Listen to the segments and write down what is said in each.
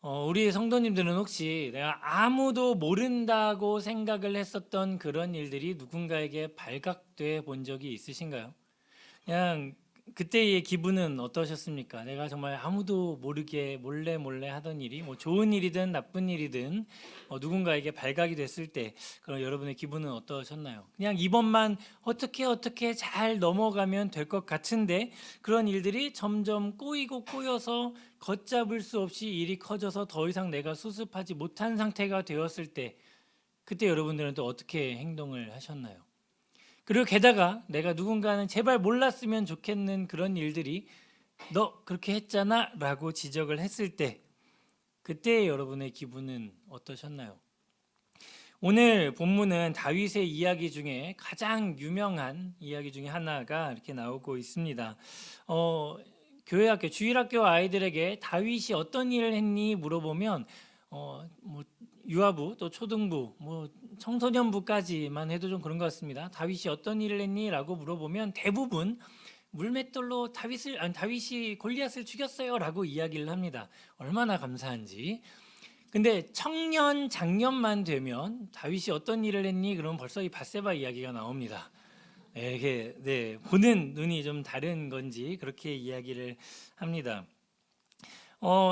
우리 성도님들은 혹시 내가 아무도 모른다고 생각을 했었던 그런 일들이 누군가에게 발각돼 본 적이 있으신가요? 그냥 그때의 기분은 어떠셨습니까? 내가 정말 아무도 모르게 몰래 몰래 하던 일이 뭐 좋은 일이든 나쁜 일이든 누군가에게 발각이 됐을 때 그럼 여러분의 기분은 어떠셨나요? 그냥 이번만 어떻게 잘 넘어가면 될 것 같은데 그런 일들이 점점 꼬이고 꼬여서 걷잡을 수 없이 일이 커져서 더 이상 내가 수습하지 못한 상태가 되었을 때 그때 여러분들은 또 어떻게 행동을 하셨나요? 그리고 게다가 내가 누군가는 제발 몰랐으면 좋겠는 그런 일들이 너 그렇게 했잖아 라고 지적을 했을 때 그때 여러분의 기분은 어떠셨나요? 오늘 본문은 다윗의 이야기 중에 가장 유명한 이야기 중에 하나가 이렇게 나오고 있습니다. 교회학교 주일학교 아이들에게 다윗이 어떤 일을 했니 물어보면 뭐 유아부 또 초등부 뭐 청소년부까지만 해도 좀 그런 것 같습니다. 다윗이 어떤 일을 했니라고 물어보면 대부분 물맷돌로 다윗이 골리앗을 죽였어요라고 이야기를 합니다. 얼마나 감사한지. 근데 청년 장년만 되면 다윗이 어떤 일을 했니? 그러면 벌써 이 밧세바 이야기가 나옵니다. 이게 보는 눈이 좀 다른 건지 그렇게 이야기를 합니다.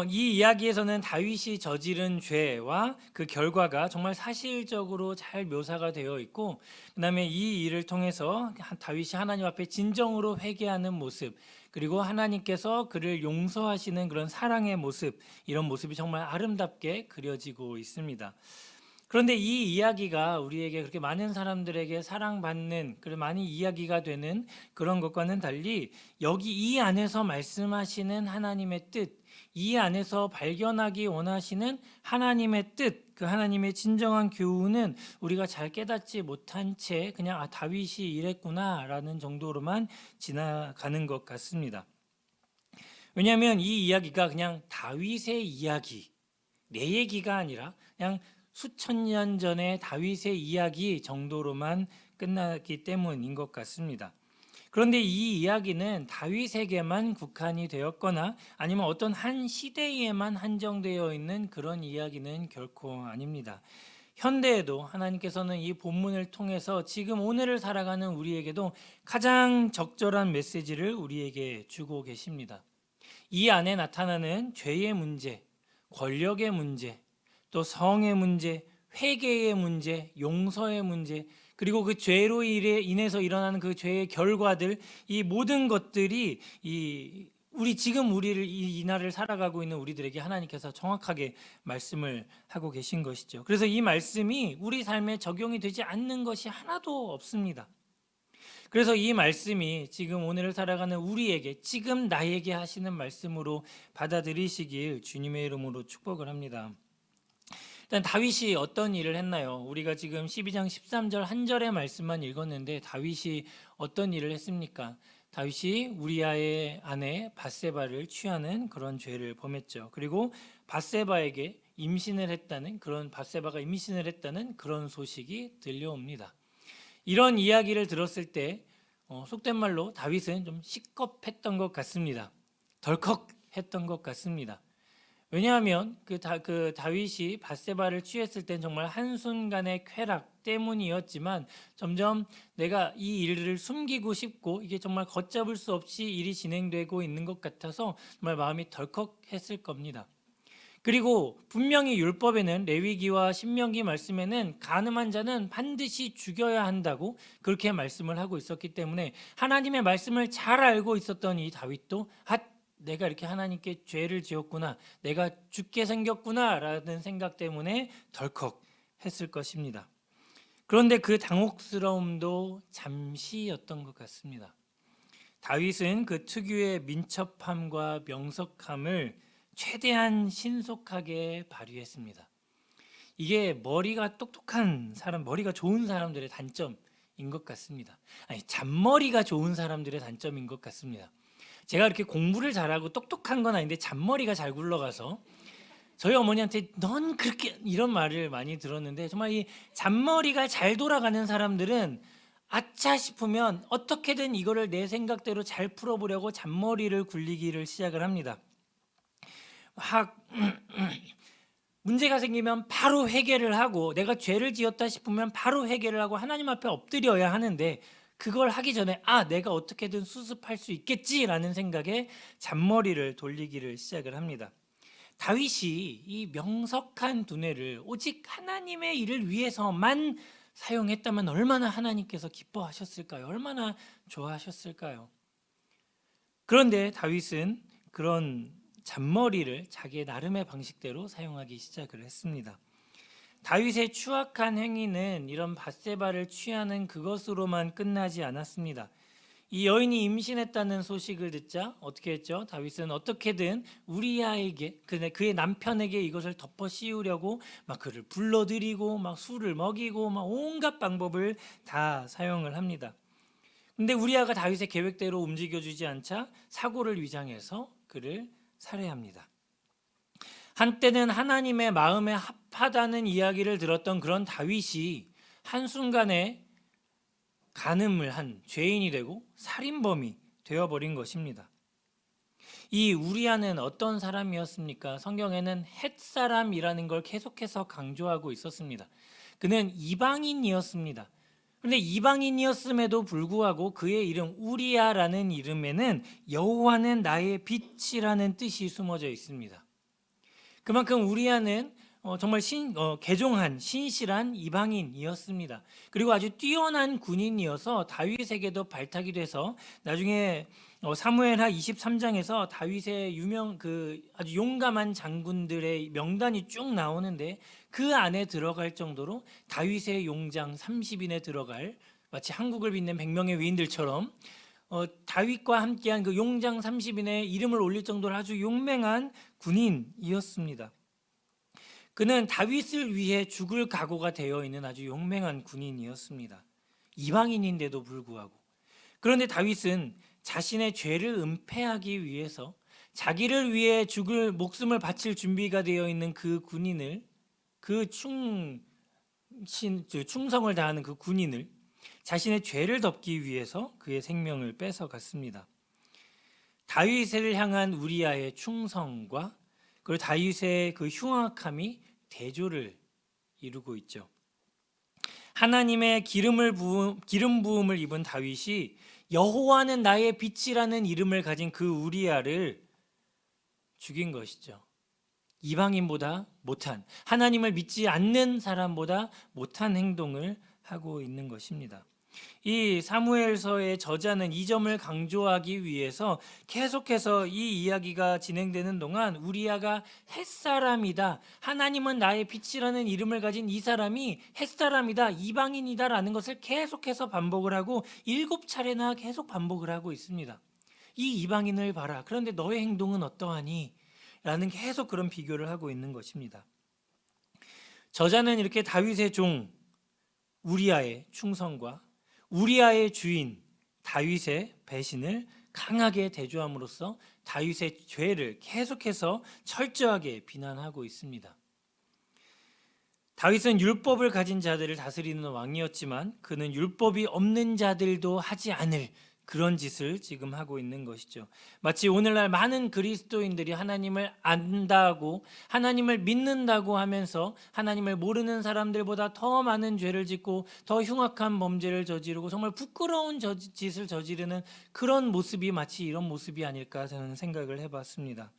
이 이야기에서는 다윗이 저지른 죄와 그 결과가 정말 사실적으로 잘 묘사가 되어 있고, 그다음에 이 일을 통해서 다윗이 하나님 앞에 진정으로 회개하는 모습, 그리고 하나님께서 그를 용서하시는 그런 사랑의 모습, 이런 모습이 정말 아름답게 그려지고 있습니다. 그런데 이 이야기가 우리에게 그렇게 많은 사람들에게 사랑받는 그런 많이 이야기가 되는 그런 것과는 달리 여기 이 안에서 말씀하시는 하나님의 뜻, 이 안에서 발견하기 원하시는 하나님의 뜻, 그 하나님의 진정한 교훈은 우리가 잘 깨닫지 못한 채 그냥 다윗이 이랬구나라는 정도로만 지나가는 것 같습니다. 왜냐하면 이 이야기가 그냥 다윗의 이야기, 내 얘기가 아니라 그냥 수천 년 전의 다윗의 이야기 정도로만 끝났기 때문인 것 같습니다. 그런데 이 이야기는 다윗에게만 국한이 되었거나 아니면 어떤 한 시대에만 한정되어 있는 그런 이야기는 결코 아닙니다. 현대에도 하나님께서는 이 본문을 통해서 지금 오늘을 살아가는 우리에게도 가장 적절한 메시지를 우리에게 주고 계십니다. 이 안에 나타나는 죄의 문제, 권력의 문제, 또 성의 문제, 회개의 문제, 용서의 문제, 그리고 그 죄로 인해서 일어나는 그 죄의 결과들, 이 모든 것들이 우리를 이 날을 살아가고 있는 우리들에게 하나님께서 정확하게 말씀을 하고 계신 것이죠. 그래서 이 말씀이 우리 삶에 적용이 되지 않는 것이 하나도 없습니다. 그래서 이 말씀이 지금 오늘을 살아가는 우리에게 지금 나에게 하시는 말씀으로 받아들이시길 주님의 이름으로 축복을 합니다. 일단 다윗이 어떤 일을 했나요? 우리가 지금 12장 13절 한 절의 말씀만 읽었는데 다윗이 어떤 일을 했습니까? 다윗이 우리아의 아내 밧세바를 취하는 그런 죄를 범했죠. 그리고 밧세바에게 밧세바가 임신을 했다는 그런 소식이 들려옵니다. 이런 이야기를 들었을 때 속된 말로 다윗은 좀 시겁했던 것 같습니다. 덜컥했던 것 같습니다. 왜냐하면 그 다윗이 밧세바를 취했을 땐 정말 한순간의 쾌락 때문이었지만 점점 내가 이 일을 숨기고 싶고 이게 정말 걷잡을 수 없이 일이 진행되고 있는 것 같아서 정말 마음이 덜컥했을 겁니다. 그리고 분명히 율법에는 레위기와 신명기 말씀에는 간음한 자는 반드시 죽여야 한다고 그렇게 말씀을 하고 있었기 때문에 하나님의 말씀을 잘 알고 있었던 이 다윗도 내가 이렇게 하나님께 죄를 지었구나, 내가 죽게 생겼구나 라는 생각 때문에 덜컥했을 것입니다. 그런데 그 당혹스러움도 잠시였던 것 같습니다. 다윗은 그 특유의 민첩함과 명석함을 최대한 신속하게 발휘했습니다. 이게 머리가 똑똑한 사람, 머리가 좋은 사람들의 단점인 것 같습니다. 잔머리가 좋은 사람들의 단점인 것 같습니다. 제가 이렇게 공부를 잘하고 똑똑한 건 아닌데 잔머리가 잘 굴러가서 저희 어머니한테 넌 그렇게 이런 말을 많이 들었는데 정말 이 잔머리가 잘 돌아가는 사람들은 아차 싶으면 어떻게든 이거를 내 생각대로 잘 풀어보려고 잔머리를 굴리기를 시작을 합니다. 막 문제가 생기면 바로 회개를 하고 내가 죄를 지었다 싶으면 바로 회개를 하고 하나님 앞에 엎드려야 하는데 그걸 하기 전에 내가 어떻게든 수습할 수 있겠지라는 생각에 잔머리를 돌리기를 시작을 합니다. 다윗이 이 명석한 두뇌를 오직 하나님의 일을 위해서만 사용했다면 얼마나 하나님께서 기뻐하셨을까요? 얼마나 좋아하셨을까요? 그런데 다윗은 그런 잔머리를 자기의 나름의 방식대로 사용하기 시작을 했습니다. 다윗의 추악한 행위는 이런 밧세바를 취하는 그것으로만 끝나지 않았습니다. 이 여인이 임신했다는 소식을 듣자 어떻게 했죠? 다윗은 어떻게든 우리아에게 그의 남편에게 이것을 덮어 씌우려고 막 그를 불러들이고 막 술을 먹이고 막 온갖 방법을 다 사용을 합니다. 근데 우리아가 다윗의 계획대로 움직여주지 않자 사고를 위장해서 그를 살해합니다. 한때는 하나님의 마음에 합하다는 이야기를 들었던 그런 다윗이 한순간에 간음을 한 죄인이 되고 살인범이 되어버린 것입니다. 이 우리아는 어떤 사람이었습니까? 성경에는 헷사람이라는 걸 계속해서 강조하고 있었습니다. 그는 이방인이었습니다. 그런데 이방인이었음에도 불구하고 그의 이름 우리아라는 이름에는 여호와는 나의 빛이라는 뜻이 숨어져 있습니다. 그만큼 우리아는 정말 개종한 신실한 이방인이었습니다. 그리고 아주 뛰어난 군인이어서 다윗에게도 발탁이 돼서 나중에 사무엘하 23장에서 다윗의 아주 용감한 장군들의 명단이 쭉 나오는데 그 안에 들어갈 정도로 다윗의 용장 30인에 들어갈 마치 한국을 빛낸 100명의 위인들처럼 다윗과 함께한 그 용장 30인의 이름을 올릴 정도로 아주 용맹한 군인이었습니다. 그는 다윗을 위해 죽을 각오가 되어 있는 아주 용맹한 군인이었습니다. 이방인인데도 불구하고. 그런데 다윗은 자신의 죄를 은폐하기 위해서 자기를 위해 죽을 목숨을 바칠 준비가 되어 있는 그 군인을 충성을 다하는 그 군인을 자신의 죄를 덮기 위해서 그의 생명을 뺏어갔습니다. 다윗을 향한 우리아의 충성과 그리고 다윗의 그 흉악함이 대조를 이루고 있죠. 하나님의 기름 부음을 입은 다윗이 여호와는 나의 빛이라는 이름을 가진 그 우리아를 죽인 것이죠. 이방인보다 못한, 하나님을 믿지 않는 사람보다 못한 행동을 하고 있는 것입니다. 이 사무엘서의 저자는 이 점을 강조하기 위해서 계속해서 이 이야기가 진행되는 동안 우리아가 햇사람이다, 하나님은 나의 빛이라는 이름을 가진 이 사람이 햇사람이다, 이방인이다라는 것을 계속해서 반복을 하고 7차례나 계속 반복을 하고 있습니다. 이 이방인을 봐라, 그런데 너의 행동은 어떠하니? 라는 계속 그런 비교를 하고 있는 것입니다. 저자는 이렇게 다윗의 종 우리아의 충성과 우리아의 주인 다윗의 배신을 강하게 대조함으로써 다윗의 죄를 계속해서 철저하게 비난하고 있습니다. 다윗은 율법을 가진 자들을 다스리는 왕이었지만 그는 율법이 없는 자들도 하지 않을 그런 짓을 지금 하고 있는 것이죠. 마치 오늘날 많은 그리스도인들이 하나님을 안다고 하나님을 믿는다고 하면서 하나님을 모르는 사람들보다 더 많은 죄를 짓고 더 흉악한 범죄를 저지르고 정말 부끄러운 짓을 저지르는 그런 모습이 마치 이런 모습이 아닐까 저는 생각을 해봤습니다.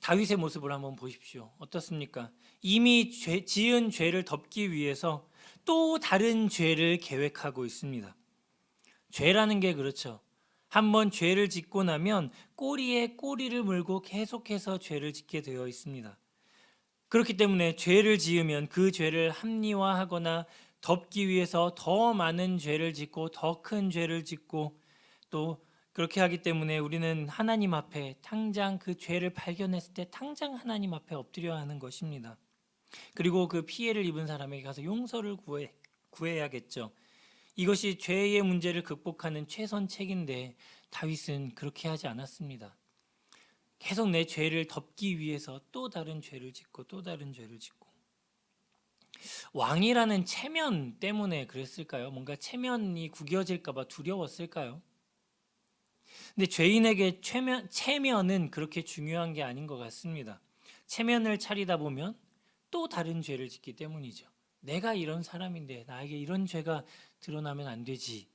다윗의 모습을 한번 보십시오. 어떻습니까? 이미 지은 죄를 덮기 위해서 또 다른 죄를 계획하고 있습니다. 죄라는 게 그렇죠. 한번 죄를 짓고 나면 꼬리에 꼬리를 물고 계속해서 죄를 짓게 되어 있습니다. 그렇기 때문에 죄를 지으면 그 죄를 합리화하거나 덮기 위해서 더 많은 죄를 짓고 더 큰 죄를 짓고 또 그렇게 하기 때문에 우리는 하나님 앞에 당장 그 죄를 발견했을 때 당장 하나님 앞에 엎드려야 하는 것입니다. 그리고 그 피해를 입은 사람에게 가서 용서를 구해야겠죠. 이것이 죄의 문제를 극복하는 최선책인데 다윗은 그렇게 하지 않았습니다. 계속 내 죄를 덮기 위해서 또 다른 죄를 짓고 또 다른 죄를 짓고 왕이라는 체면 때문에 그랬을까요? 뭔가 체면이 구겨질까 봐 두려웠을까요? 근데 죄인에게 체면은 그렇게 중요한 게 아닌 것 같습니다. 체면을 차리다 보면 또 다른 죄를 짓기 때문이죠. 내가 이런 사람인데 나에게 이런 죄가 드러나면 안 되지.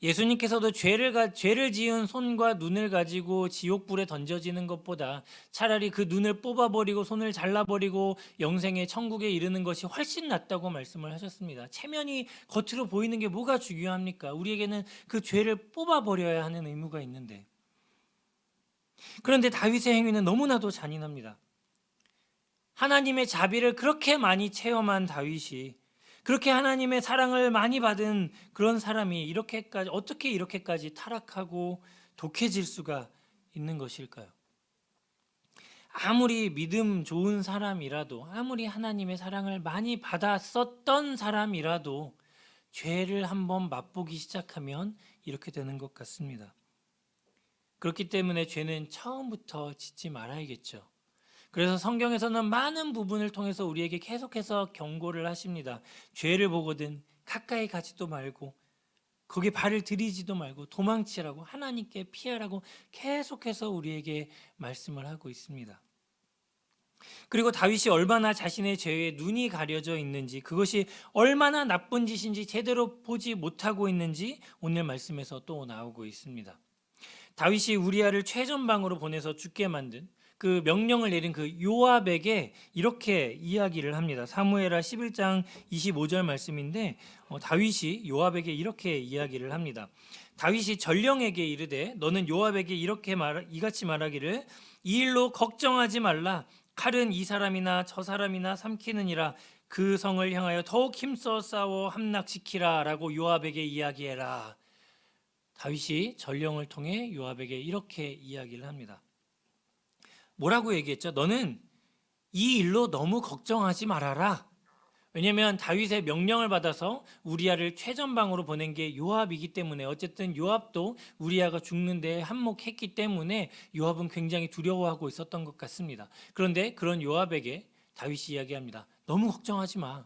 예수님께서도 죄를 지은 손과 눈을 가지고 지옥불에 던져지는 것보다 차라리 그 눈을 뽑아버리고 손을 잘라버리고 영생의 천국에 이르는 것이 훨씬 낫다고 말씀을 하셨습니다. 체면이 겉으로 보이는 게 뭐가 중요합니까? 우리에게는 그 죄를 뽑아버려야 하는 의무가 있는데. 그런데 다윗의 행위는 너무나도 잔인합니다. 하나님의 자비를 그렇게 많이 체험한 다윗이, 그렇게 하나님의 사랑을 많이 받은 그런 사람이 어떻게 이렇게까지 타락하고 독해질 수가 있는 것일까요? 아무리 믿음 좋은 사람이라도, 아무리 하나님의 사랑을 많이 받았었던 사람이라도 죄를 한번 맛보기 시작하면 이렇게 되는 것 같습니다. 그렇기 때문에 죄는 처음부터 짓지 말아야겠죠. 그래서 성경에서는 많은 부분을 통해서 우리에게 계속해서 경고를 하십니다. 죄를 보거든 가까이 가지도 말고, 거기에 발을 들이지도 말고 도망치라고, 하나님께 피하라고 계속해서 우리에게 말씀을 하고 있습니다. 그리고 다윗이 얼마나 자신의 죄에 눈이 가려져 있는지, 그것이 얼마나 나쁜 짓인지 제대로 보지 못하고 있는지 오늘 말씀에서 또 나오고 있습니다. 다윗이 우리아를 최전방으로 보내서 죽게 만든 그 명령을 내린 그 요압에게 이렇게 이야기를 합니다. 사무엘하 11장 25절 말씀인데 다윗이 요압에게 이렇게 이야기를 합니다. 다윗이 전령에게 이르되 너는 요압에게 이같이 말하기를 이 일로 걱정하지 말라. 칼은 이 사람이나 저 사람이나 삼키느니라. 그 성을 향하여 더욱 힘써 싸워 함락시키라 라고 요압에게 이야기해라. 다윗이 전령을 통해 요압에게 이렇게 이야기를 합니다. 뭐라고 얘기했죠? 너는 이 일로 너무 걱정하지 말아라. 왜냐하면 다윗의 명령을 받아서 우리아를 최전방으로 보낸 게 요압이기 때문에, 어쨌든 요압도 우리아가 죽는데 한몫했기 때문에 요압은 굉장히 두려워하고 있었던 것 같습니다. 그런데 그런 요압에게 다윗이 이야기합니다. 너무 걱정하지 마.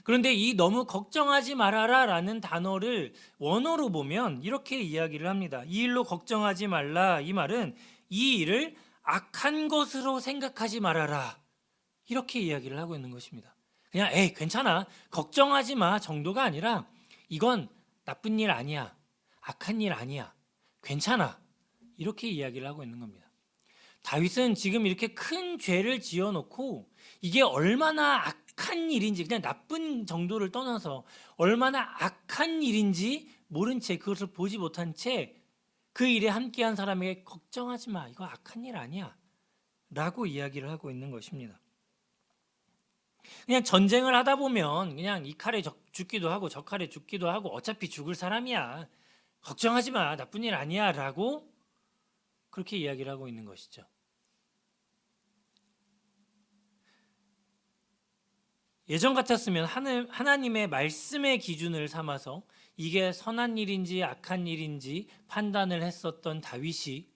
그런데 이 너무 걱정하지 말아라 라는 단어를 원어로 보면 이렇게 이야기를 합니다. 이 일로 걱정하지 말라. 이 말은 이 일을 악한 것으로 생각하지 말아라. 이렇게 이야기를 하고 있는 것입니다. 그냥 괜찮아, 걱정하지 마 정도가 아니라 이건 나쁜 일 아니야, 악한 일 아니야, 괜찮아, 이렇게 이야기를 하고 있는 겁니다. 다윗은 지금 이렇게 큰 죄를 지어놓고 이게 얼마나 악한 일인지, 그냥 나쁜 정도를 떠나서 얼마나 악한 일인지 모른 채, 그것을 보지 못한 채 그 일에 함께한 사람에게 걱정하지 마, 이거 악한 일 아니야 라고 이야기를 하고 있는 것입니다. 그냥 전쟁을 하다 보면 그냥 이 칼에 죽기도 하고 저 칼에 죽기도 하고 어차피 죽을 사람이야, 걱정하지 마, 나쁜 일 아니야 라고 그렇게 이야기를 하고 있는 것이죠. 예전 같았으면 하나님의 말씀의 기준을 삼아서 이게 선한 일인지 악한 일인지 판단을 했었던 다윗이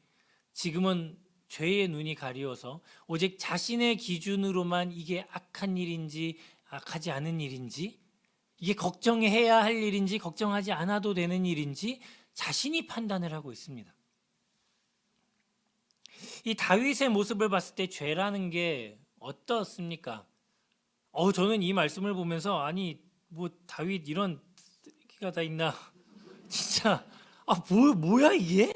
지금은 죄의 눈이 가리워서 오직 자신의 기준으로만 이게 악한 일인지 악하지 않은 일인지, 이게 걱정해야 할 일인지 걱정하지 않아도 되는 일인지 자신이 판단을 하고 있습니다. 이 다윗의 모습을 봤을 때 죄라는 게 어떻습니까? 저는 이 말씀을 보면서 아니 뭐 다윗 이런 새끼가 다 있나 진짜 뭐야 이게?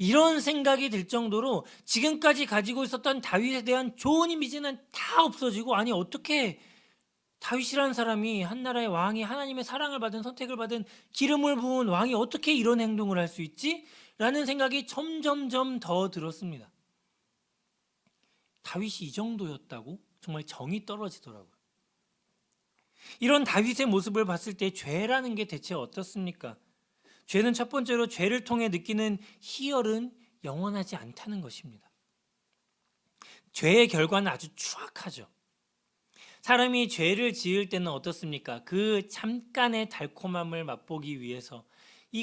이런 생각이 들 정도로 지금까지 가지고 있었던 다윗에 대한 좋은 이미지는 다 없어지고, 아니 어떻게 다윗이라는 사람이 한 나라의 왕이 하나님의 사랑을 받은, 선택을 받은, 기름을 부은 왕이 어떻게 이런 행동을 할 수 있지? 라는 생각이 점점점 더 들었습니다. 다윗이 이 정도였다고? 정말 정이 떨어지더라고요. 이런 다윗의 모습을 봤을 때 죄라는 게 대체 어떻습니까? 죄는 첫 번째로 죄를 통해 느끼는 희열은 영원하지 않다는 것입니다. 죄의 결과는 아주 추악하죠. 사람이 죄를 지을 때는 어떻습니까? 그 잠깐의 달콤함을 맛보기 위해서,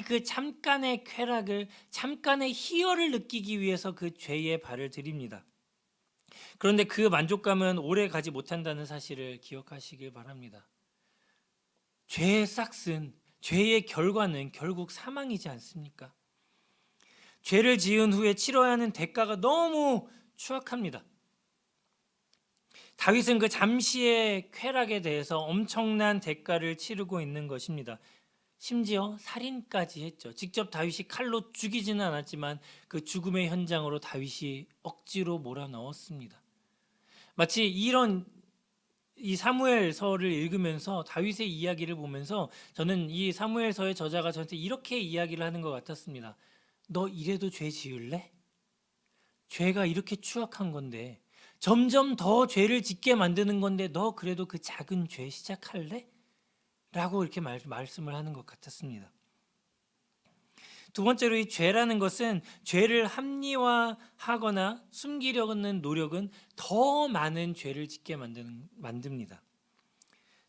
그 잠깐의 쾌락을, 잠깐의 희열을 느끼기 위해서 그 죄에 발을 들입니다. 그런데 그 만족감은 오래 가지 못한다는 사실을 기억하시길 바랍니다. 죄의 싹슨, 죄의 결과는 결국 사망이지 않습니까? 죄를 지은 후에 치러야 하는 대가가 너무 추악합니다. 다윗은 그 잠시의 쾌락에 대해서 엄청난 대가를 치르고 있는 것입니다. 심지어 살인까지 했죠. 직접 다윗이 칼로 죽이지는 않았지만 그 죽음의 현장으로 다윗이 억지로 몰아넣었습니다. 마치 이 사무엘서를 읽으면서 다윗의 이야기를 보면서 저는 이 사무엘서의 저자가 저한테 이렇게 이야기를 하는 것 같았습니다. 너 이래도 죄 지을래? 죄가 이렇게 추악한 건데, 점점 더 죄를 짓게 만드는 건데 너 그래도 그 작은 죄 시작할래? 라고 이렇게 말씀을 하는 것 같았습니다. 두 번째로 이 죄라는 것은 죄를 합리화하거나 숨기려는 노력은 더 많은 죄를 짓게 만듭니다.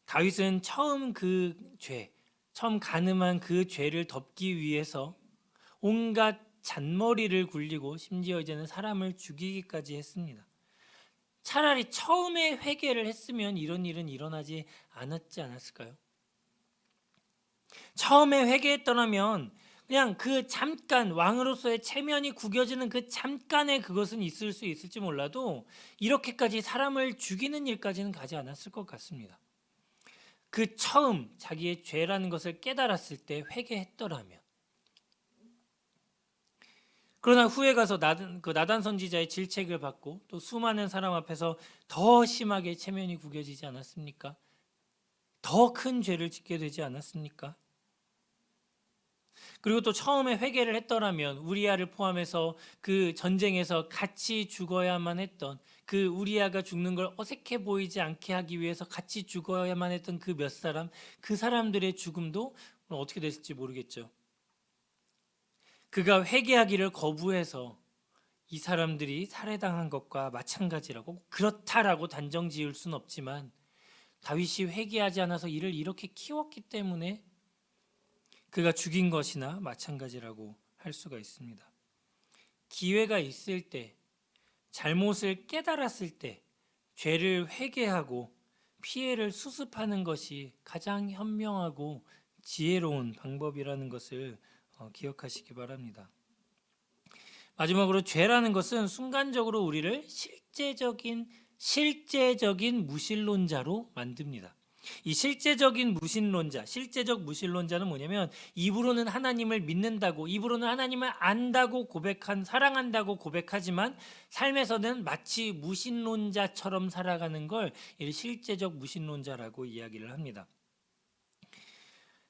다윗은 처음 가늠한 그 죄를 덮기 위해서 온갖 잔머리를 굴리고 심지어 이제는 사람을 죽이기까지 했습니다. 차라리 처음에 회개를 했으면 이런 일은 일어나지 않았을까요? 처음에 회개했더라면 그냥 그 잠깐 왕으로서의 체면이 구겨지는 그 잠깐의 그것은 있을 수 있을지 몰라도 이렇게까지 사람을 죽이는 일까지는 가지 않았을 것 같습니다. 그 처음 자기의 죄라는 것을 깨달았을 때 회개했더라면. 그러나 후에 가서 나단 선지자의 질책을 받고 또 수많은 사람 앞에서 더 심하게 체면이 구겨지지 않았습니까? 더 큰 죄를 짓게 되지 않았습니까? 그리고 또 처음에 회개를 했더라면 우리아를 포함해서 그 전쟁에서 같이 죽어야만 했던 그 우리아가 죽는 걸 어색해 보이지 않게 하기 위해서 같이 죽어야만 했던 그 그 사람들의 죽음도 어떻게 됐을지 모르겠죠. 그가 회개하기를 거부해서 이 사람들이 살해당한 것과 마찬가지라고, 그렇다라고 단정 지을 수는 없지만 다윗이 회개하지 않아서 이를 이렇게 키웠기 때문에 그가 죽인 것이나 마찬가지라고 할 수가 있습니다. 기회가 있을 때, 잘못을 깨달았을 때 죄를 회개하고 피해를 수습하는 것이 가장 현명하고 지혜로운 방법이라는 것을 기억하시기 바랍니다. 마지막으로 죄라는 것은 순간적으로 우리를 실제적인 무신론자로 만듭니다. 이 실제적 무신론자는 뭐냐면 입으로는 하나님을 믿는다고, 입으로는 하나님을 안다고 사랑한다고 고백하지만 삶에서는 마치 무신론자처럼 살아가는 걸 실제적 무신론자라고 이야기를 합니다.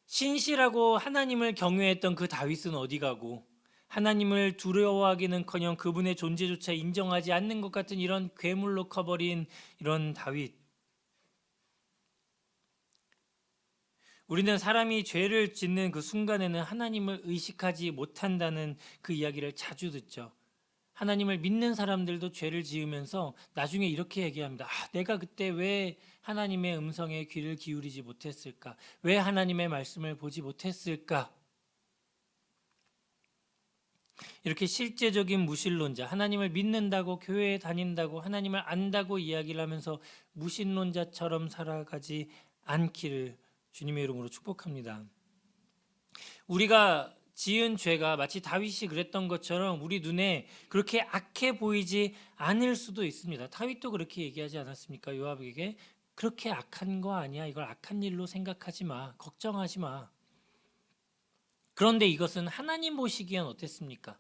신실하고 하나님을 경외했던 그 다윗은 어디 가고, 하나님을 두려워하기는커녕 그분의 존재조차 인정하지 않는 것 같은 이런 괴물로 커버린 이런 다윗. 우리는 사람이 죄를 짓는 그 순간에는 하나님을 의식하지 못한다는 그 이야기를 자주 듣죠. 하나님을 믿는 사람들도 죄를 지으면서 나중에 이렇게 얘기합니다. 내가 그때 왜 하나님의 음성에 귀를 기울이지 못했을까? 왜 하나님의 말씀을 보지 못했을까? 이렇게 실제적인 무신론자, 하나님을 믿는다고, 교회에 다닌다고, 하나님을 안다고 이야기를 하면서 무신론자처럼 살아가지 않기를 주님의 이름으로 축복합니다. 우리가 지은 죄가 마치 다윗이 그랬던 것처럼 우리 눈에 그렇게 악해 보이지 않을 수도 있습니다. 다윗도 그렇게 얘기하지 않았습니까? 요압에게 그렇게 악한 거 아니야. 이걸 악한 일로 생각하지 마. 걱정하지 마. 그런데 이것은 하나님 보시기엔 어땠습니까?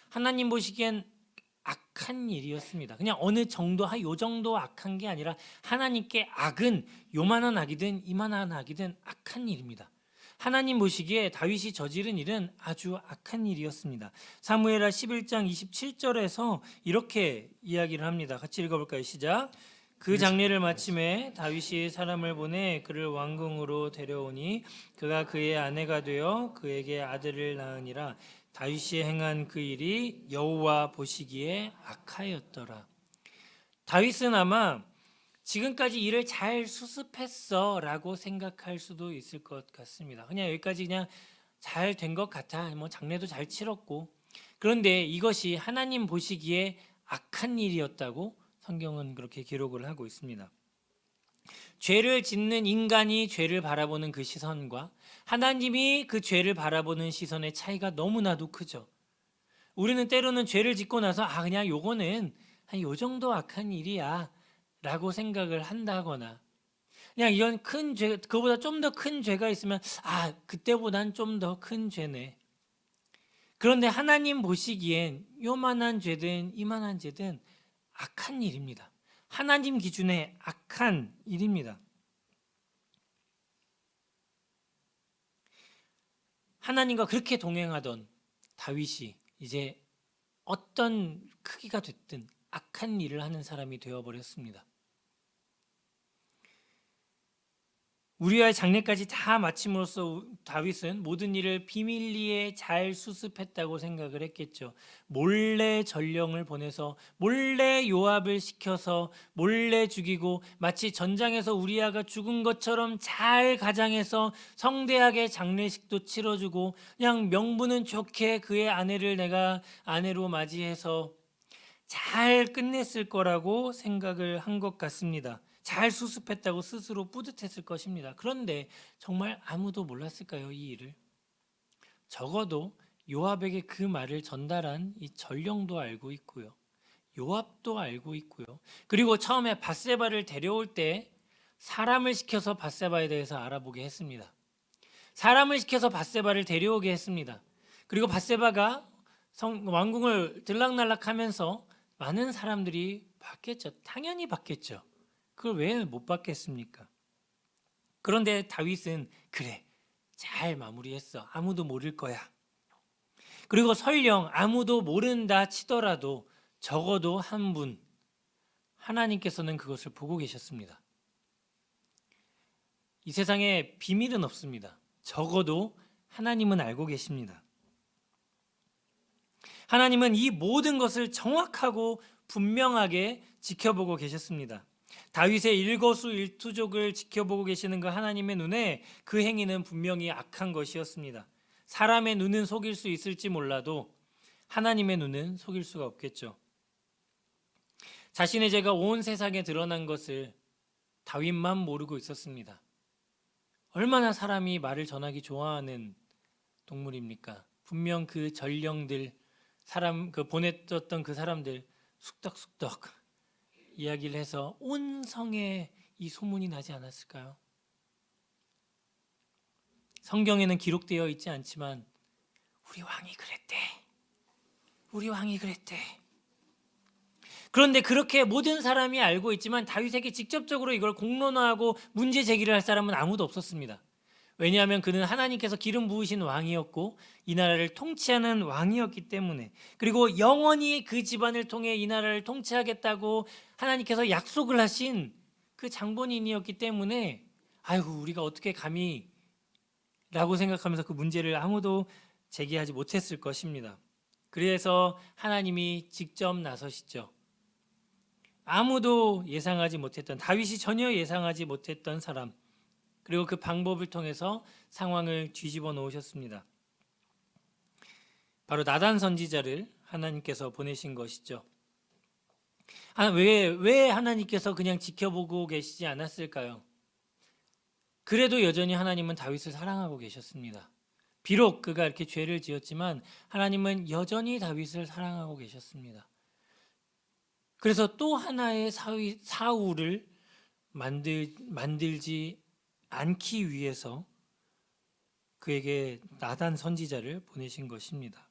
하나님 보시기엔 악한 일이었습니다. 그냥 어느 정도, 요 정도 악한 게 아니라 하나님께 악은 요만한 악이든 이만한 악이든 악한 일입니다. 하나님 보시기에 다윗이 저지른 일은 아주 악한 일이었습니다. 사무엘하 11장 27절에서 이렇게 이야기를 합니다. 같이 읽어볼까요? 시작. 그 장례를 마침에 다윗이 사람을 보내 그를 왕궁으로 데려오니 그가 그의 아내가 되어 그에게 아들을 낳으니라. 다윗이 행한 그 일이 여호와 보시기에 악하였더라. 다윗은 아마 지금까지 일을 잘 수습했어 라고 생각할 수도 있을 것 같습니다. 그냥 여기까지 그냥 잘 된 것 같아. 장례도 잘 치렀고. 그런데 이것이 하나님 보시기에 악한 일이었다고 성경은 그렇게 기록을 하고 있습니다. 죄를 짓는 인간이 죄를 바라보는 그 시선과 하나님이 그 죄를 바라보는 시선의 차이가 너무나도 크죠. 우리는 때로는 죄를 짓고 나서 그냥 요거는 요 정도 악한 일이야 라고 생각을 한다거나, 그냥 이건 큰 죄, 그거보다 좀 더 큰 죄가 있으면 그때보단 좀 더 큰 죄네. 그런데 하나님 보시기엔 요만한 죄든 이만한 죄든 악한 일입니다. 하나님 기준에 악한 일입니다. 하나님과 그렇게 동행하던 다윗이 이제 어떤 크기가 됐든 악한 일을 하는 사람이 되어버렸습니다. 우리와의 장례까지 다 마침으로써 다윗은 모든 일을 비밀리에 잘 수습했다고 생각을 했겠죠. 몰래 전령을 보내서 몰래 요압을 시켜서 몰래 죽이고, 마치 전장에서 우리아가 죽은 것처럼 잘 가장해서 성대하게 장례식도 치러주고, 그냥 명분은 좋게 그의 아내를 내가 아내로 맞이해서 잘 끝냈을 거라고 생각을 한 것 같습니다. 잘 수습했다고 스스로 뿌듯했을 것입니다. 그런데 정말 아무도 몰랐을까요, 이 일을? 적어도 요압에게 그 말을 전달한 이 전령도 알고 있고요. 요압도 알고 있고요. 그리고 처음에 밧세바를 데려올 때 사람을 시켜서 밧세바에 대해서 알아보게 했습니다. 사람을 시켜서 밧세바를 데려오게 했습니다. 그리고 밧세바가 왕궁을 들락날락하면서 많은 사람들이 봤겠죠. 당연히 봤겠죠. 그걸 왜 못 봤겠습니까? 그런데 다윗은 그래, 잘 마무리했어. 아무도 모를 거야. 그리고 설령 아무도 모른다 치더라도 적어도 한 분, 하나님께서는 그것을 보고 계셨습니다. 이 세상에 비밀은 없습니다. 적어도 하나님은 알고 계십니다. 하나님은 이 모든 것을 정확하고 분명하게 지켜보고 계셨습니다. 다윗의 일거수일투족을 지켜보고 계시는 그 하나님의 눈에 그 행위는 분명히 악한 것이었습니다. 사람의 눈은 속일 수 있을지 몰라도 하나님의 눈은 속일 수가 없겠죠. 자신의 죄가 온 세상에 드러난 것을 다윗만 모르고 있었습니다. 얼마나 사람이 말을 전하기 좋아하는 동물입니까? 분명 그 전령들, 보냈었던 그 사람들 숙덕숙덕 이야기를 해서 온 성에 이 소문이 나지 않았을까요? 성경에는 기록되어 있지 않지만 우리 왕이 그랬대. 우리 왕이 그랬대. 그런데 그렇게 모든 사람이 알고 있지만 다윗에게 직접적으로 이걸 공론화하고 문제 제기를 할 사람은 아무도 없었습니다. 왜냐하면 그는 하나님께서 기름 부으신 왕이었고 이 나라를 통치하는 왕이었기 때문에, 그리고 영원히 그 집안을 통해 이 나라를 통치하겠다고 하나님께서 약속을 하신 그 장본인이었기 때문에 아이고 우리가 어떻게 감히 라고 생각하면서 그 문제를 아무도 제기하지 못했을 것입니다. 그래서 하나님이 직접 나서시죠. 아무도 예상하지 못했던, 다윗이 전혀 예상하지 못했던 사람, 그리고 그 방법을 통해서 상황을 뒤집어 놓으셨습니다. 바로 나단 선지자를 하나님께서 보내신 것이죠. 왜 하나님께서 그냥 지켜보고 계시지 않았을까요? 그래도 여전히 하나님은 다윗을 사랑하고 계셨습니다. 비록 그가 이렇게 죄를 지었지만 하나님은 여전히 다윗을 사랑하고 계셨습니다. 그래서 또 하나의 사울을 만들지 않기 위해서 그에게 나단 선지자를 보내신 것입니다.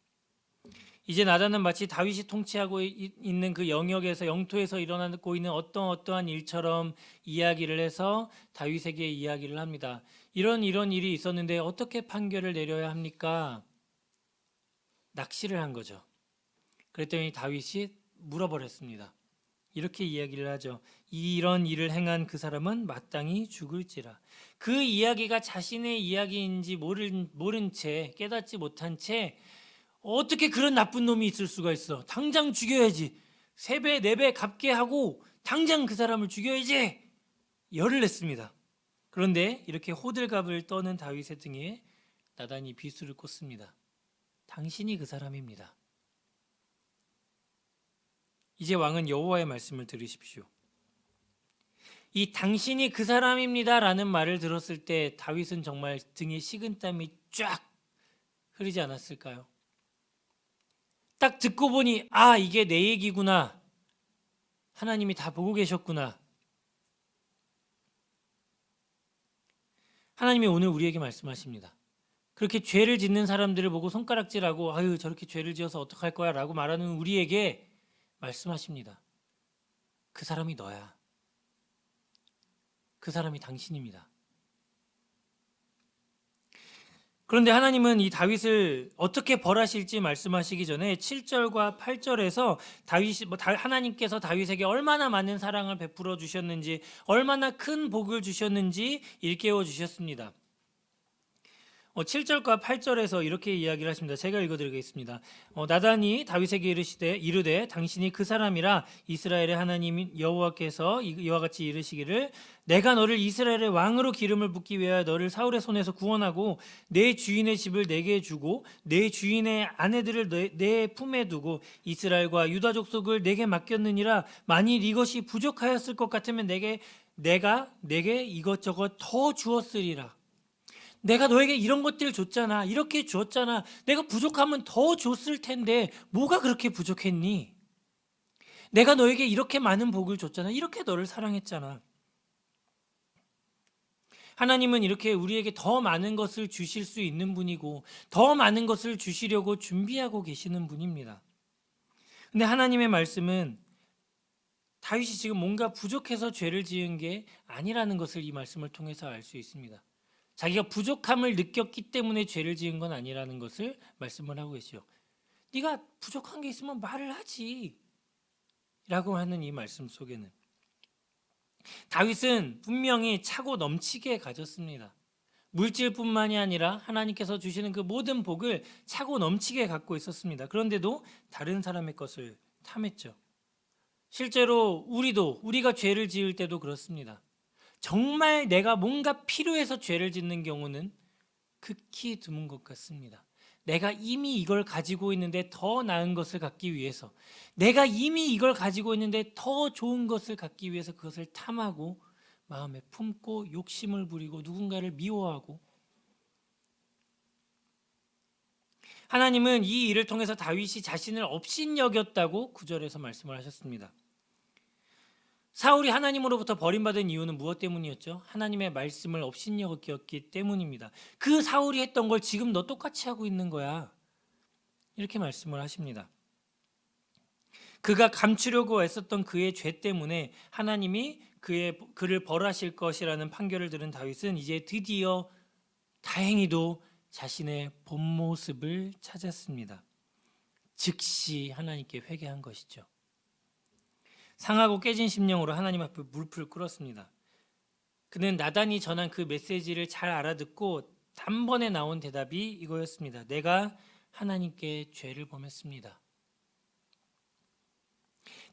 이제 나단은 마치 다윗이 통치하고 있는 그 영토에서 일어나고 있는 어떠한 일처럼 이야기를 해서 다윗에게 이야기를 합니다. 이런 일이 있었는데 어떻게 판결을 내려야 합니까? 낚시를 한 거죠. 그랬더니 다윗이 물어버렸습니다. 이렇게 이야기를 하죠. 이런 일을 행한 그 사람은 마땅히 죽을지라. 그 이야기가 자신의 이야기인지 모른 채, 깨닫지 못한 채 어떻게 그런 나쁜 놈이 있을 수가 있어. 당장 죽여야지. 3배, 4배 갚게 하고 당장 그 사람을 죽여야지. 열을 냈습니다. 그런데 이렇게 호들갑을 떠는 다윗의 등에 나단이 비수를 꽂습니다. 당신이 그 사람입니다. 이제 왕은 여호와의 말씀을 들으십시오. 이 당신이 그 사람입니다 라는 말을 들었을 때 다윗은 정말 등에 식은땀이 쫙 흐르지 않았을까요? 딱 듣고 보니 이게 내 얘기구나 하나님이 다 보고 계셨구나. 하나님이 오늘 우리에게 말씀하십니다. 그렇게 죄를 짓는 사람들을 보고 손가락질하고 아유 저렇게 죄를 지어서 어떡할 거야 라고 말하는 우리에게 말씀하십니다. 그 사람이 너야. 그 사람이 당신입니다. 그런데 하나님은 이 다윗을 어떻게 벌하실지 말씀하시기 전에 7절과 8절에서 하나님께서 다윗에게 얼마나 많은 사랑을 베풀어 주셨는지, 얼마나 큰 복을 주셨는지 일깨워 주셨습니다. 7절과 8절에서 이렇게 이야기를 하십니다. 제가 읽어드리겠습니다. 나단이 다윗에게 이르되 당신이 그 사람이라 이스라엘의 하나님 여호와께서 이와 같이 이르시기를 내가 너를 이스라엘의 왕으로 기름을 붓기 위하여 너를 사울의 손에서 구원하고 내 주인의 집을 내게 주고 내 주인의 아내들을 내 품에 두고 이스라엘과 유다 족속을 내게 맡겼느니라. 만일 이것이 부족하였을 것 같으면 내가 내게 이것저것 더 주었으리라. 내가 너에게 이런 것들을 줬잖아. 이렇게 줬잖아. 내가 부족하면 더 줬을 텐데 뭐가 그렇게 부족했니? 내가 너에게 이렇게 많은 복을 줬잖아. 이렇게 너를 사랑했잖아. 하나님은 이렇게 우리에게 더 많은 것을 주실 수 있는 분이고 더 많은 것을 주시려고 준비하고 계시는 분입니다. 근데 하나님의 말씀은 다윗이 지금 뭔가 부족해서 죄를 지은 게 아니라는 것을 이 말씀을 통해서 알 수 있습니다. 자기가 부족함을 느꼈기 때문에 죄를 지은 건 아니라는 것을 말씀을 하고 계시죠. 네가 부족한 게 있으면 말을 하지 라고 하는 이 말씀 속에는 다윗은 분명히 차고 넘치게 가졌습니다. 물질뿐만이 아니라 하나님께서 주시는 그 모든 복을 차고 넘치게 갖고 있었습니다. 그런데도 다른 사람의 것을 탐했죠. 실제로 우리가 죄를 지을 때도 그렇습니다. 정말 내가 뭔가 필요해서 죄를 짓는 경우는 극히 드문 것 같습니다. 내가 이미 이걸 가지고 있는데 더 나은 것을 갖기 위해서, 내가 이미 이걸 가지고 있는데 더 좋은 것을 갖기 위해서 그것을 탐하고 마음에 품고 욕심을 부리고 누군가를 미워하고, 하나님은 이 일을 통해서 다윗이 자신을 업신여겼다고 9절에서 말씀을 하셨습니다. 사울이 하나님으로부터 버림받은 이유는 무엇 때문이었죠? 하나님의 말씀을 업신여겼기 때문입니다. 그 사울이 했던 걸 지금 너 똑같이 하고 있는 거야. 이렇게 말씀을 하십니다. 그가 감추려고 애썼던 그의 죄 때문에 하나님이 그를 벌하실 것이라는 판결을 들은 다윗은 이제 드디어 다행히도 자신의 본 모습을 찾았습니다. 즉시 하나님께 회개한 것이죠. 상하고 깨진 심령으로 하나님 앞에 무릎을 꿇었습니다. 그는 나단이 전한 그 메시지를 잘 알아듣고 단번에 나온 대답이 이거였습니다. 내가 하나님께 죄를 범했습니다.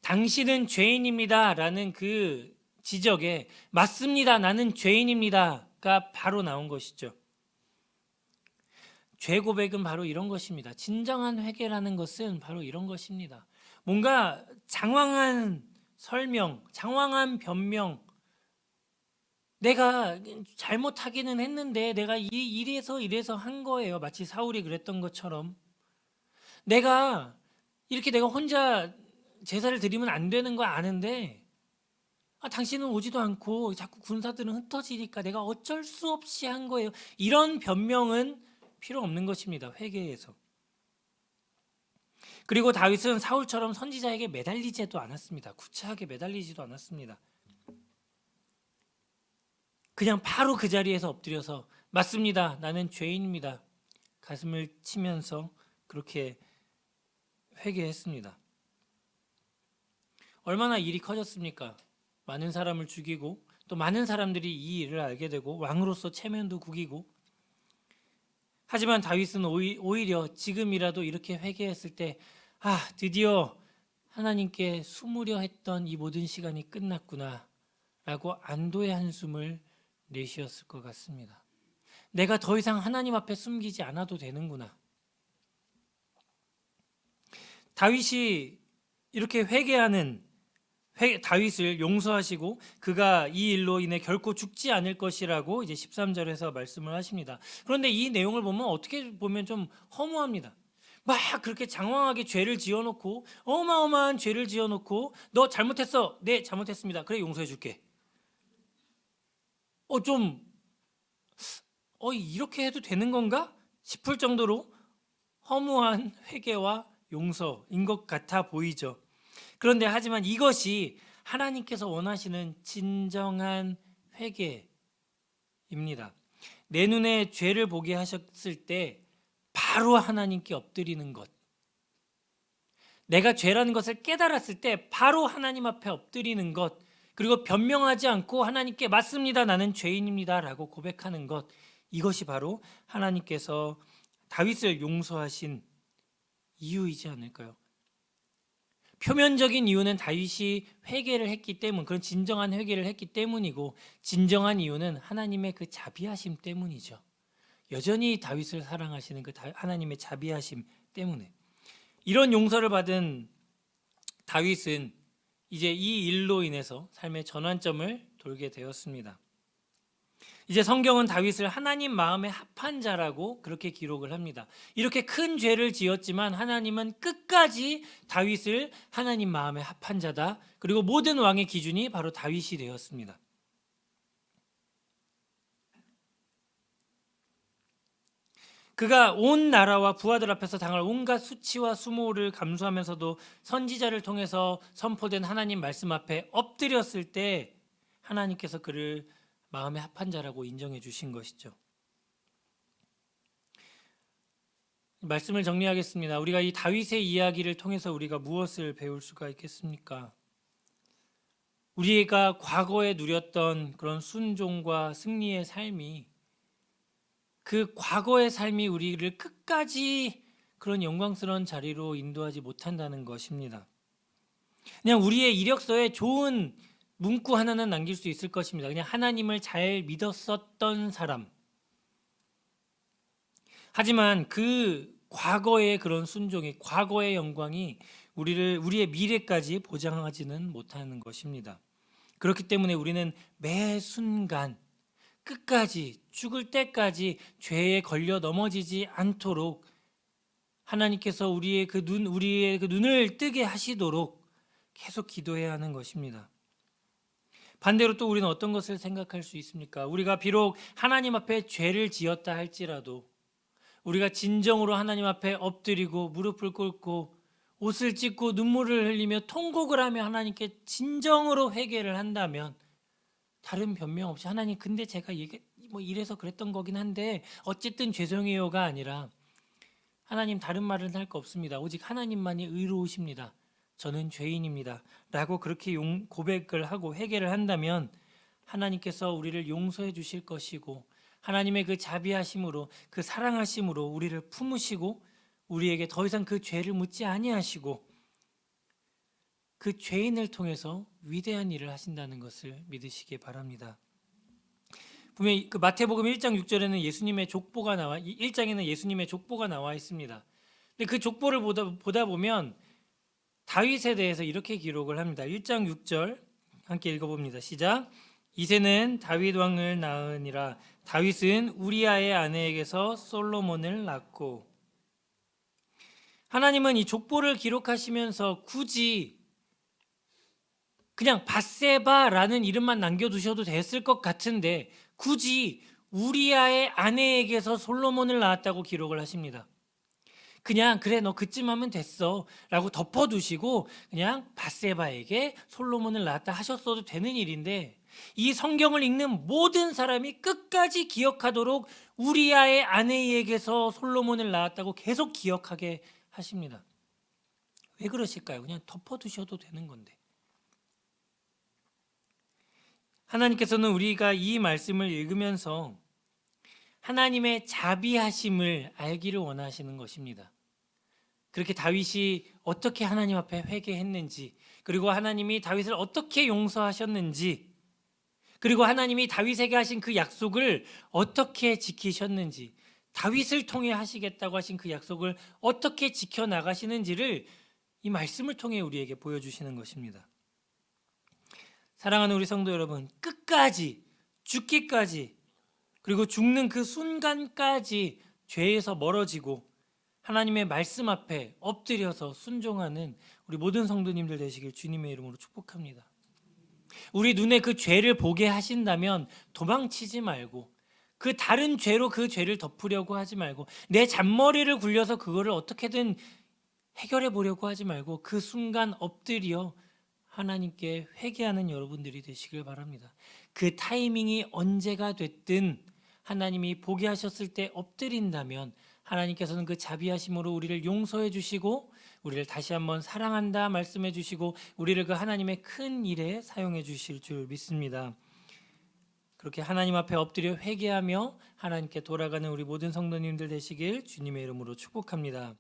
당신은 죄인입니다 라는 그 지적에 맞습니다. 나는 죄인입니다가 바로 나온 것이죠. 죄 고백은 바로 이런 것입니다. 진정한 회개라는 것은 바로 이런 것입니다. 뭔가 장황한 설명, 장황한 변명, 내가 잘못하기는 했는데 내가 이래서 한 거예요. 마치 사울이 그랬던 것처럼 내가 혼자 제사를 드리면 안 되는 거 아는데 당신은 오지도 않고 자꾸 군사들은 흩어지니까 내가 어쩔 수 없이 한 거예요. 이런 변명은 필요 없는 것입니다. 회개에서. 그리고 다윗은 사울처럼 선지자에게 매달리지도 않았습니다. 구차하게 매달리지도 않았습니다. 그냥 바로 그 자리에서 엎드려서 맞습니다. 나는 죄인입니다. 가슴을 치면서 그렇게 회개했습니다. 얼마나 일이 커졌습니까? 많은 사람을 죽이고 또 많은 사람들이 이 일을 알게 되고 왕으로서 체면도 구기고, 하지만 다윗은 오히려 지금이라도 이렇게 회개했을 때 드디어 하나님께 숨으려 했던 이 모든 시간이 끝났구나 라고 안도의 한숨을 내쉬었을 것 같습니다. 내가 더 이상 하나님 앞에 숨기지 않아도 되는구나. 다윗이 이렇게 회개하는 다윗을 용서하시고 그가 이 일로 인해 결코 죽지 않을 것이라고 이제 13절에서 말씀을 하십니다. 그런데 이 내용을 보면 어떻게 보면 좀 허무합니다. 막 그렇게 장황하게 죄를 지어놓고 어마어마한 죄를 지어놓고 너 잘못했어. 네, 잘못했습니다. 그래, 용서해 줄게. 좀 이렇게 해도 되는 건가 싶을 정도로 허무한 회개와 용서인 것 같아 보이죠. 그런데 하지만 이것이 하나님께서 원하시는 진정한 회개입니다. 내 눈에 죄를 보게 하셨을 때 바로 하나님께 엎드리는 것, 내가 죄라는 것을 깨달았을 때 바로 하나님 앞에 엎드리는 것, 그리고 변명하지 않고 하나님께 맞습니다, 나는 죄인입니다 라고 고백하는 것, 이것이 바로 하나님께서 다윗을 용서하신 이유이지 않을까요? 표면적인 이유는 다윗이 회개를 했기 때문, 그런 진정한 회개를 했기 때문이고, 진정한 이유는 하나님의 그 자비하심 때문이죠. 여전히 다윗을 사랑하시는 그 하나님의 자비하심 때문에. 이런 용서를 받은 다윗은 이제 이 일로 인해서 삶의 전환점을 돌게 되었습니다. 이제 성경은 다윗을 하나님 마음에 합한 자라고 그렇게 기록을 합니다. 이렇게 큰 죄를 지었지만 하나님은 끝까지 다윗을 하나님 마음에 합한 자다. 그리고 모든 왕의 기준이 바로 다윗이 되었습니다. 그가 온 나라와 부하들 앞에서 당할 온갖 수치와 수모를 감수하면서도 선지자를 통해서 선포된 하나님 말씀 앞에 엎드렸을 때 하나님께서 그를 마음에 합한 자라고 인정해 주신 것이죠. 말씀을 정리하겠습니다. 우리가 이 다윗의 이야기를 통해서 우리가 무엇을 배울 수가 있겠습니까? 우리가 과거에 누렸던 그런 순종과 승리의 삶이, 그 과거의 삶이 우리를 끝까지 그런 영광스러운 자리로 인도하지 못한다는 것입니다. 그냥 우리의 이력서에 좋은 문구 하나는 남길 수 있을 것입니다. 그냥 하나님을 잘 믿었었던 사람. 하지만 그 과거의 그런 순종이, 과거의 영광이 우리의 미래까지 보장하지는 못하는 것입니다. 그렇기 때문에 우리는 매 순간 끝까지, 죽을 때까지 죄에 걸려 넘어지지 않도록 하나님께서 우리의 그 눈을 뜨게 하시도록 계속 기도해야 하는 것입니다. 반대로 또 우리는 어떤 것을 생각할 수 있습니까? 우리가 비록 하나님 앞에 죄를 지었다 할지라도, 우리가 진정으로 하나님 앞에 엎드리고 무릎을 꿇고 옷을 찢고 눈물을 흘리며 통곡을 하며 하나님께 진정으로 회개를 한다면, 다른 변명 없이 하나님 근데 제가 이래서 그랬던 거긴 한데 어쨌든 죄송해요가 아니라, 하나님 다른 말은 할 거 없습니다. 오직 하나님만이 의로우십니다. 저는 죄인입니다 라고 그렇게 고백을 하고 회개를 한다면 하나님께서 우리를 용서해 주실 것이고, 하나님의 그 자비하심으로, 그 사랑하심으로 우리를 품으시고 우리에게 더 이상 그 죄를 묻지 아니하시고 그 죄인을 통해서 위대한 일을 하신다는 것을 믿으시기 바랍니다. 분명히 그 마태복음 1장 6절에는 예수님의 족보가 1장에는 예수님의 족보가 나와 있습니다. 근데 그 족보를 보다 보면 다윗에 대해서 이렇게 기록을 합니다. 1장 6절 함께 읽어봅니다. 시작. 이새는 다윗 왕을 낳으니라. 다윗은 우리아의 아내에게서 솔로몬을 낳고. 하나님은 이 족보를 기록하시면서 굳이 그냥 밧세바라는 이름만 남겨두셔도 됐을 것 같은데 굳이 우리아의 아내에게서 솔로몬을 낳았다고 기록을 하십니다. 그냥 그래 너 그쯤 하면 됐어 라고 덮어두시고 그냥 밧세바에게 솔로몬을 낳았다 하셨어도 되는 일인데, 이 성경을 읽는 모든 사람이 끝까지 기억하도록 우리아의 아내에게서 솔로몬을 낳았다고 계속 기억하게 하십니다. 왜 그러실까요? 그냥 덮어두셔도 되는 건데. 하나님께서는 우리가 이 말씀을 읽으면서 하나님의 자비하심을 알기를 원하시는 것입니다. 그렇게 다윗이 어떻게 하나님 앞에 회개했는지, 그리고 하나님이 다윗을 어떻게 용서하셨는지, 그리고 하나님이 다윗에게 하신 그 약속을 어떻게 지키셨는지, 다윗을 통해 하시겠다고 하신 그 약속을 어떻게 지켜나가시는지를 이 말씀을 통해 우리에게 보여주시는 것입니다. 사랑하는 우리 성도 여러분, 끝까지, 죽기까지, 그리고 죽는 그 순간까지 죄에서 멀어지고 하나님의 말씀 앞에 엎드려서 순종하는 우리 모든 성도님들 되시길 주님의 이름으로 축복합니다. 우리 눈에 그 죄를 보게 하신다면 도망치지 말고, 그 다른 죄로 그 죄를 덮으려고 하지 말고, 내 잔머리를 굴려서 그거를 어떻게든 해결해 보려고 하지 말고, 그 순간 엎드려 하나님께 회개하는 여러분들이 되시길 바랍니다. 그 타이밍이 언제가 됐든 하나님이 보게 하셨을 때 엎드린다면 하나님께서는 그 자비하심으로 우리를 용서해 주시고, 우리를 다시 한번 사랑한다 말씀해 주시고, 우리를 그 하나님의 큰 일에 사용해 주실 줄 믿습니다. 그렇게 하나님 앞에 엎드려 회개하며 하나님께 돌아가는 우리 모든 성도님들 되시길 주님의 이름으로 축복합니다.